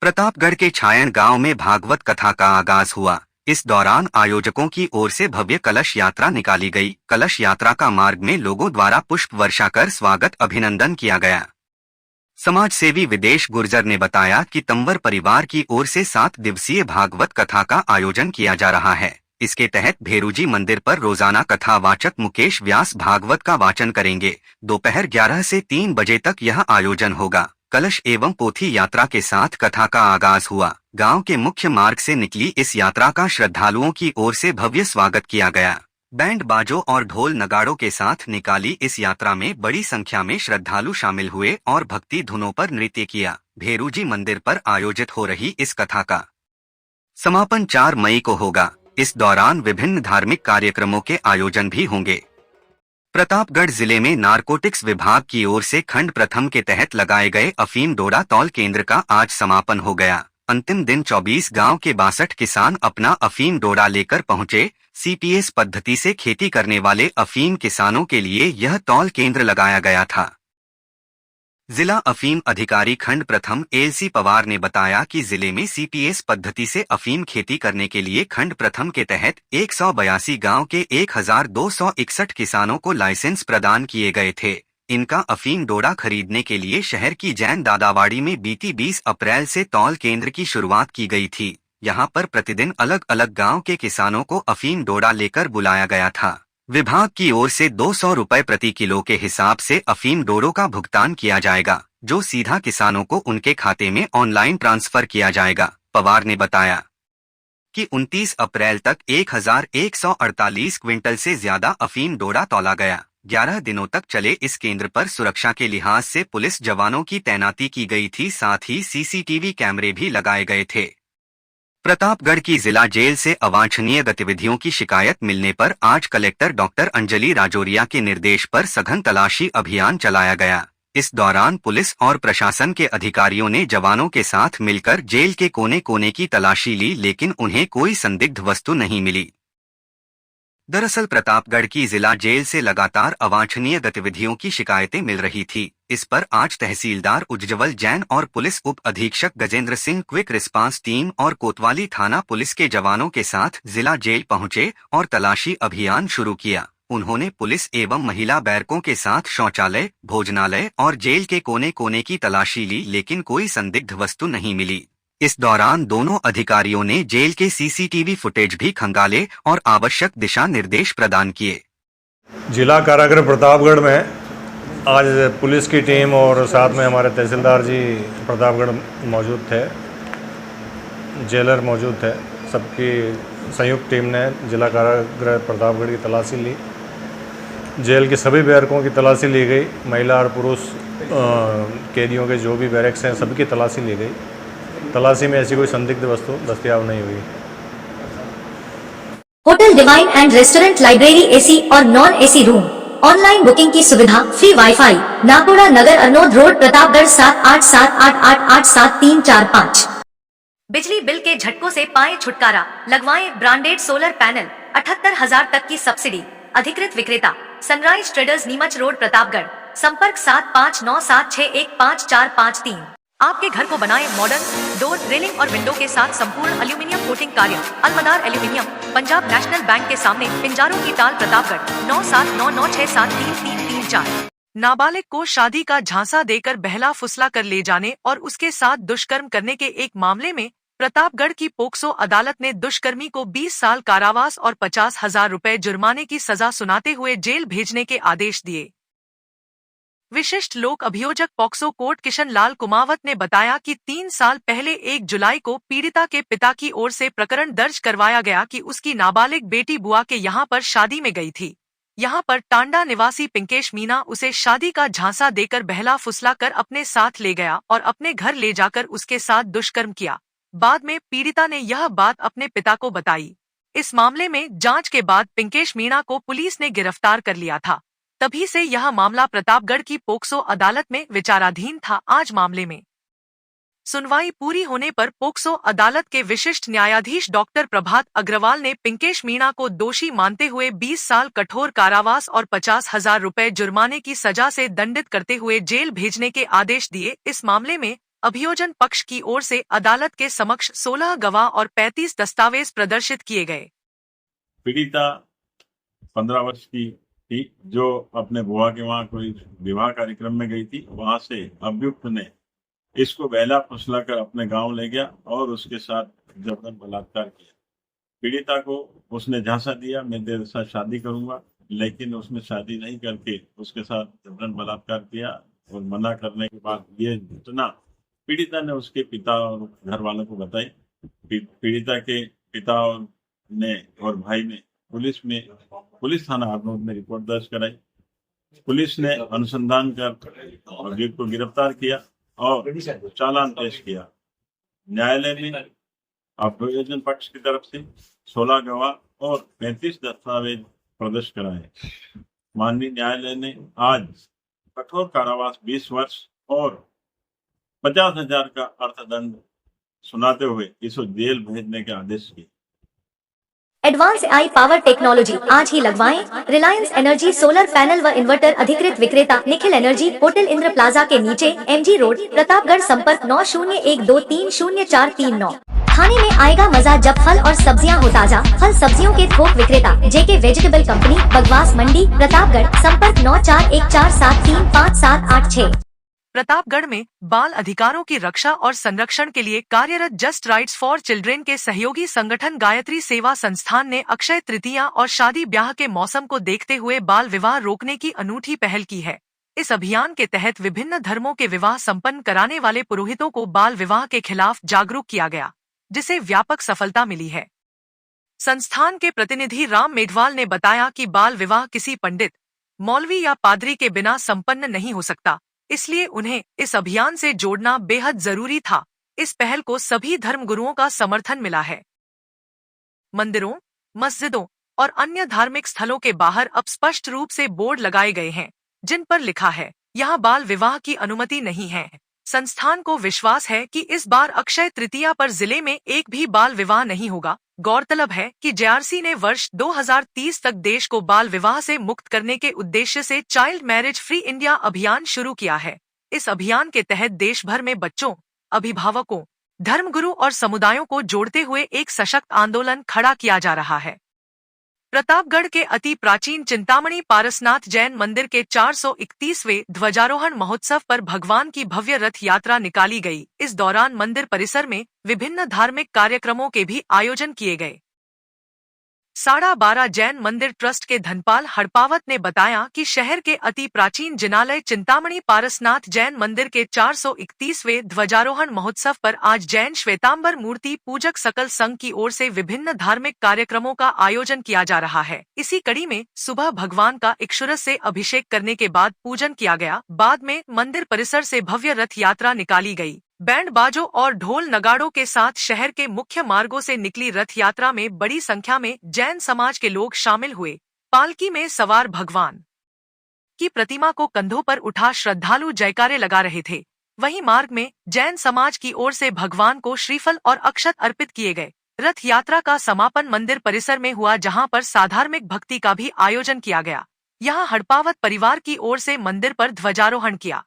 प्रतापगढ़ के छायन गांव में भागवत कथा का आगाज हुआ। इस दौरान आयोजकों की ओर से भव्य कलश यात्रा निकाली गई। कलश यात्रा का मार्ग में लोगों द्वारा पुष्प वर्षा कर स्वागत अभिनंदन किया गया। समाज सेवी विदेश गुर्जर ने बताया कि तंवर परिवार की ओर से 7 दिवसीय भागवत कथा का आयोजन किया जा रहा है। इसके तहत भेरूजी मंदिर पर रोजाना कथा वाचक मुकेश व्यास भागवत का वाचन करेंगे। दोपहर 11 से 3 बजे तक यह आयोजन होगा। कलश एवं पोथी यात्रा के साथ कथा का आगाज हुआ। गांव के मुख्य मार्ग से निकली इस यात्रा का श्रद्धालुओं की ओर से भव्य स्वागत किया गया। बैंड बाजों और ढोल नगाड़ों के साथ निकाली इस यात्रा में बड़ी संख्या में श्रद्धालु शामिल हुए और भक्ति धुनों पर नृत्य किया। भेरूजी मंदिर पर आयोजित हो रही इस कथा का समापन 4 मई को होगा। इस दौरान विभिन्न धार्मिक कार्यक्रमों के आयोजन भी होंगे। प्रतापगढ़ जिले में नारकोटिक्स विभाग की ओर से खंड प्रथम के तहत लगाए गए अफीम डोडा तौल केंद्र का आज समापन हो गया। अंतिम दिन 24 गांव के 62 किसान अपना अफीम डोडा लेकर पहुंचे। सीपीएस पद्धति से खेती करने वाले अफीम किसानों के लिए यह तौल केंद्र लगाया गया था। जिला अफीम अधिकारी खंड प्रथम एलसी पवार ने बताया कि जिले में सीपीएस पद्धति से अफीम खेती करने के लिए खंड प्रथम के तहत 182 गांव के 1261 किसानों को लाइसेंस प्रदान किए गए थे। इनका अफीम डोडा खरीदने के लिए शहर की जैन दादावाड़ी में बीती 20 अप्रैल से तौल केंद्र की शुरुआत की गई थी। यहां पर प्रतिदिन अलग अलग गांव के किसानों को अफीम डोडा लेकर बुलाया गया था। विभाग की ओर से 200 रुपए प्रति किलो के हिसाब से अफीम डोडों का भुगतान किया जाएगा, जो सीधा किसानों को उनके खाते में ऑनलाइन ट्रांसफर किया जाएगा। पवार ने बताया कि 29 अप्रैल तक 1148 क्विंटल से ज्यादा अफीम डोडा तौला गया। 11 दिनों तक चले इस केंद्र पर सुरक्षा के लिहाज से पुलिस जवानों की तैनाती की गई थी, साथ ही सीसीटीवी कैमरे भी लगाए गए थे। प्रतापगढ़ की जिला जेल से अवांछनीय गतिविधियों की शिकायत मिलने पर आज कलेक्टर डॉक्टर अंजलि राजौरिया के निर्देश पर सघन तलाशी अभियान चलाया गया। इस दौरान पुलिस और प्रशासन के अधिकारियों ने जवानों के साथ मिलकर जेल के कोने कोने की तलाशी ली, लेकिन उन्हें कोई संदिग्ध वस्तु नहीं मिली। दरअसल प्रतापगढ़ की जिला जेल से लगातार अवांछनीय गतिविधियों की शिकायतें मिल रही थी। इस पर आज तहसीलदार उज्जवल जैन और पुलिस उप अधीक्षक Gajendra Singh quick response team और कोतवाली थाना पुलिस के जवानों के साथ जिला जेल पहुंचे और तलाशी अभियान शुरू किया। उन्होंने पुलिस एवं महिला बैरकों के साथ शौचालय, भोजनालय और जेल के कोने कोने की तलाशी ली, लेकिन कोई संदिग्ध वस्तु नहीं मिली। इस दौरान दोनों अधिकारियों ने जेल के सीसीटीवी फुटेज भी खंगाले और आवश्यक दिशा निर्देश प्रदान किए। जिला कारागृह प्रतापगढ़ में आज पुलिस की टीम और साथ में हमारे तहसीलदार जी प्रतापगढ़ मौजूद थे, जेलर मौजूद थे। सबकी संयुक्त टीम ने जिला कारागृह प्रतापगढ़ की तलाशी ली। जेल के सभी बैरकों की तलाशी ली गई। महिला और पुरुष कैदियों के जो भी बैरक्स हैं सबकी तलाशी ली गई। तलाशी में ऐसी कोई संदिग्ध वस्तु दस्तयाब नहीं हुई। Hotel divine and restaurant, library, AC और non AC room, online booking की सुविधा, free wifi, Nakoda Nagar, Arnod road, Pratapgarh 7878887345। बिजली बिल के झटकों से पाएं छुटकारा, लगवाएं ब्रांडेड सोलर पैनल, 78,000 तक की सब्सिडी। अधिकृत विक्रेता sunrise traders, Neemuch road, Pratapgarh. संपर्क 7597615453। आपके घर को बनाएं मॉडर्न, डोर, रेलिंग और विंडो के साथ संपूर्ण एल्यूमिनियम कोटिंग कार्य। अलमदार एल्यूमिनियम, पंजाब नेशनल बैंक के सामने, पिंजारों की ताल, प्रतापगढ़ 9799673334। नाबालिग को शादी का झांसा देकर बहला फुसला कर ले जाने और उसके साथ दुष्कर्म करने के एक मामले में प्रतापगढ़ की पोक्सो अदालत ने दुष्कर्मी को 20 साल कारावास और 50,000 रुपए जुर्माने की सजा सुनाते हुए जेल भेजने के आदेश दिए। विशिष्ट लोक अभियोजक पॉक्सो कोर्ट किशन लाल कुमावत ने बताया कि 3 साल पहले 1 जुलाई को पीड़िता के पिता की ओर से प्रकरण दर्ज करवाया गया कि उसकी नाबालिग बेटी बुआ के यहां पर शादी में गई थी। यहां पर टांडा निवासी पिंकेश मीना उसे शादी का झांसा देकर बहला फुसला कर अपने साथ ले गया और अपने घर ले जाकर उसके साथ दुष्कर्म किया। बाद में पीड़िता ने यह बात अपने पिता को बताई। इस मामले में जांच के बाद पिंकेश मीना को पुलिस ने गिरफ्तार कर लिया था। तभी से यह मामला प्रतापगढ़ की पोक्सो अदालत में विचाराधीन था। आज मामले में सुनवाई पूरी होने पर पोक्सो अदालत के विशिष्ट न्यायाधीश डॉक्टर प्रभात अग्रवाल ने पिंकेश मीणा को दोषी मानते हुए 20 साल कठोर कारावास और 50,000 रुपए जुर्माने की सजा से दंडित करते हुए जेल भेजने के आदेश दिए। इस मामले में अभियोजन पक्ष की ओर से अदालत के समक्ष 16 गवाह और 35 दस्तावेज प्रदर्शित किए गए। पीड़िता 15 वर्ष की थी, जो अपने बुआ के वहां कोई विवाह कार्यक्रम में गई थी। वहां से अभियुक्त ने इसको बहला फुसला कर अपने गांव ले गया और उसके साथ जबरन बलात्कार किया। पीड़िता को उसने झांसा दिया, मैं तेरे साथ शादी करूंगा, लेकिन उसने शादी नहीं करके उसके साथ जबरन बलात्कार किया। और मना करने के बाद ये घटना पीड़िता ने उसके पिता और घर वालों को बताई। पीड़िता के पिता ने और भाई ने पुलिस थाना हरनोट में रिपोर्ट दर्ज कराई। पुलिस ने अनुसंधान कर अभियुक्त को गिरफ्तार किया और चालान पेश किया। न्यायालय में अभियोजन पक्ष की तरफ से 16 गवाह और 35 दस्तावेज प्रदर्शित कराए। माननीय न्यायालय ने आज कठोर कारावास 20 वर्ष और 50,000 का अर्थदंड सुनाते हुए इसको जेल भेजने के आदेश किए। एडवांस AI पावर टेक्नोलॉजी आज ही लगवाएं। रिलायंस एनर्जी सोलर पैनल व इन्वर्टर अधिकृत विक्रेता Nikhil energy, hotel Indra plaza के नीचे, MG रोड, प्रतापगढ़। संपर्क 9012300439। खाने में आएगा मजा जब फल और सब्जियां हो ताजा। फल सब्जियों के थोक विक्रेता JK वेजिटेबल कंपनी, बगवास मंडी, प्रतापगढ़। संपर्क 9414735786। प्रतापगढ़ में बाल अधिकारों की रक्षा और संरक्षण के लिए कार्यरत जस्ट राइट्स फॉर चिल्ड्रेन के सहयोगी संगठन गायत्री सेवा संस्थान ने अक्षय तृतीया और शादी ब्याह के मौसम को देखते हुए बाल विवाह रोकने की अनूठी पहल की है। इस अभियान के तहत विभिन्न धर्मों के विवाह संपन्न कराने वाले पुरोहितों को बाल विवाह के खिलाफ जागरूक किया गया, जिसे व्यापक सफलता मिली है। संस्थान के प्रतिनिधि राम मेघवाल ने बताया कि बाल विवाह किसी पंडित, मौलवी या पादरी के बिना संपन्न नहीं हो सकता, इसलिए उन्हें इस अभियान से जोड़ना बेहद जरूरी था। इस पहल को सभी धर्मगुरुओं का समर्थन मिला है। मंदिरों, मस्जिदों और अन्य धार्मिक स्थलों के बाहर अब स्पष्ट रूप से बोर्ड लगाए गए हैं, जिन पर लिखा है, यहाँ बाल विवाह की अनुमति नहीं है। संस्थान को विश्वास है कि इस बार अक्षय तृतीया पर जिले में एक भी बाल विवाह नहीं होगा। गौरतलब है कि JRC ने वर्ष 2030 तक देश को बाल विवाह से मुक्त करने के उद्देश्य से चाइल्ड मैरिज फ्री इंडिया अभियान शुरू किया है। इस अभियान के तहत देश भर में बच्चों, अभिभावकों, धर्मगुरु और समुदायों को जोड़ते हुए एक सशक्त आंदोलन खड़ा किया जा रहा है। प्रतापगढ़ के अति प्राचीन चिंतामणि पारसनाथ जैन मंदिर के 431वें ध्वजारोहण महोत्सव पर भगवान की भव्य रथ यात्रा निकाली गई। इस दौरान मंदिर परिसर में विभिन्न धार्मिक कार्यक्रमों के भी आयोजन किए गए। 12.5 जैन मंदिर ट्रस्ट के धनपाल हड़पावत ने बताया कि शहर के अति प्राचीन जिनालय चिंतामणि पारसनाथ जैन मंदिर के 431वें ध्वजारोहण महोत्सव पर आज जैन श्वेतांबर मूर्ति पूजक सकल संघ की ओर से विभिन्न धार्मिक कार्यक्रमों का आयोजन किया जा रहा है। इसी कड़ी में सुबह भगवान का इक्षुरस से अभिषेक करने के बाद पूजन किया गया। बाद में मंदिर परिसर से भव्य रथ यात्रा निकाली गई। बैंड बाजों और ढोल नगाड़ों के साथ शहर के मुख्य मार्गों से निकली रथ यात्रा में बड़ी संख्या में जैन समाज के लोग शामिल हुए। पालकी में सवार भगवान की प्रतिमा को कंधों पर उठा श्रद्धालु जयकारे लगा रहे थे। वहीं मार्ग में जैन समाज की ओर से भगवान को श्रीफल और अक्षत अर्पित किए गए। रथ यात्रा का समापन मंदिर परिसर में हुआ, जहां पर साधार्मिक भक्ति का भी आयोजन किया गया। यहां हड़पावत परिवार की ओर से मंदिर पर ध्वजारोहण किया।